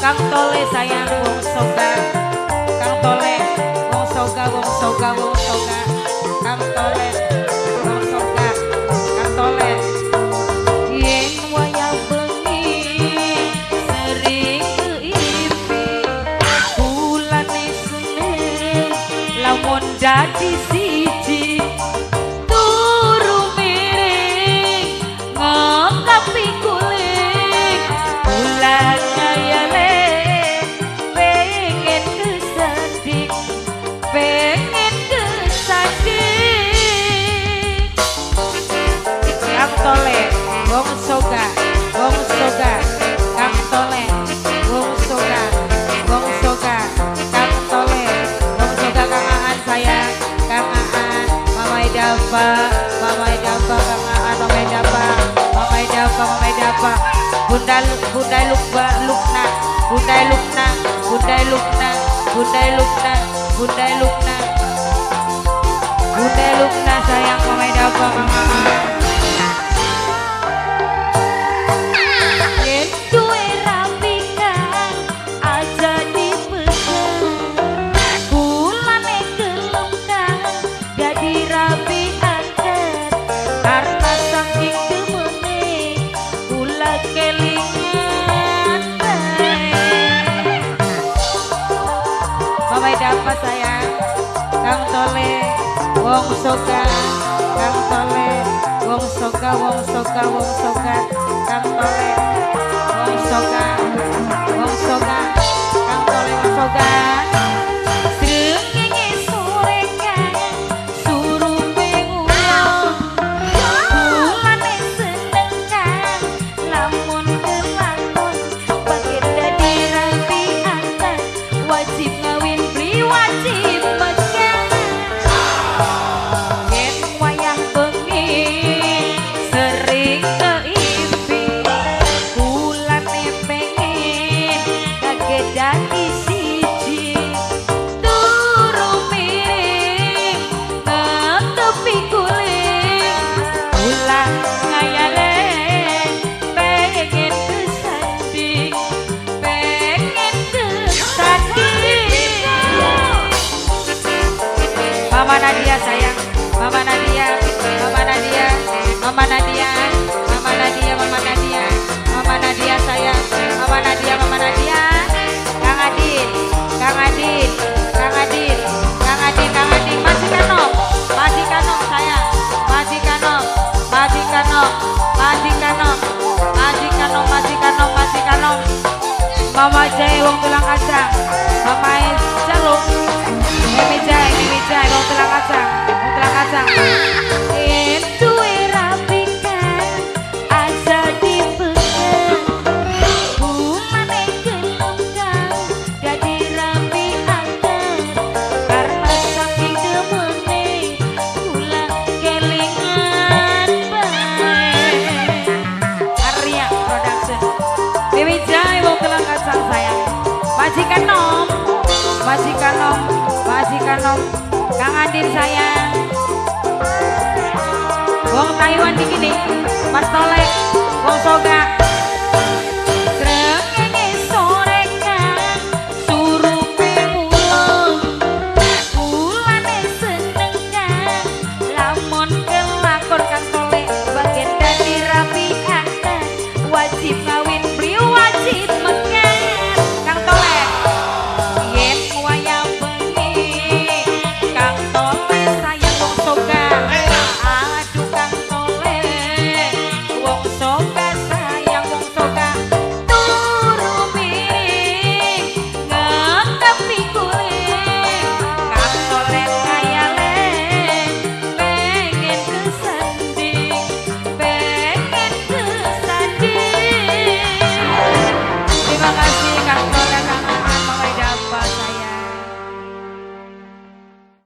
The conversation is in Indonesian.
Kang Tole sayang wong soga, Kang Tole wong soga, wong soga, wong soga, Kang Tole wong soga, Kang Tole. Yen wayah bengi sering keipi, bulane Senin lamun dadi siji. Tole, wong soga, wong soga, Kang Tole, wong soga, wong soga, Kang Tole, wong soga, Kang Aan sayang, Kang Aan, Mamai Dapa, Mamai Dapa, Kang Aan, Mamai Dapa, Mamai Dapa, Mamai Dapa, Bunda Lukba, Lukna, Bunda Lukna, Bunda Lukna, Bunda Lukna, Bunda Lukna, Bunda Lukna sayang, Mamai Dapa, Kang Aan. Mamai Dapa sayang, Kang Tole, wong soga, Kang Tole, wong soga, wong soga, wong soga, Kang Tole, wong soga, wong soga, Kang Tole, wong soga. Mama Nadia sayang, Mama Nadia, Mama Nadia, Mama Nadia, Mama Nadia, Mama Nadia, Mama Nadia sayang, Mama Nadia, Mama Nadia, Kang Adin, Kang Adin, Kang Adin, Kang Adin, Kang Adin, masih kanong sayang, masih kanong, masih kanong, masih kanong, masih kanong, masih kanong, masih kanong, Mama Jai wong tulang kacang, Mama Jaluk. Mimi Jai, wong tulang kacang, wong tulang kacang. Itu rapikan, aja dipegang. Bulane gelenggang, jadi rapi akan. Karena saking demene, kula kelingan bae. Arya Production. Mimi Jai, wong tulang kacang sayang. Majikan nom, majikan nom. Majikan nom, Kang Adin sayang, wong Taiwan di gini, Mas Tolek, wong Soga.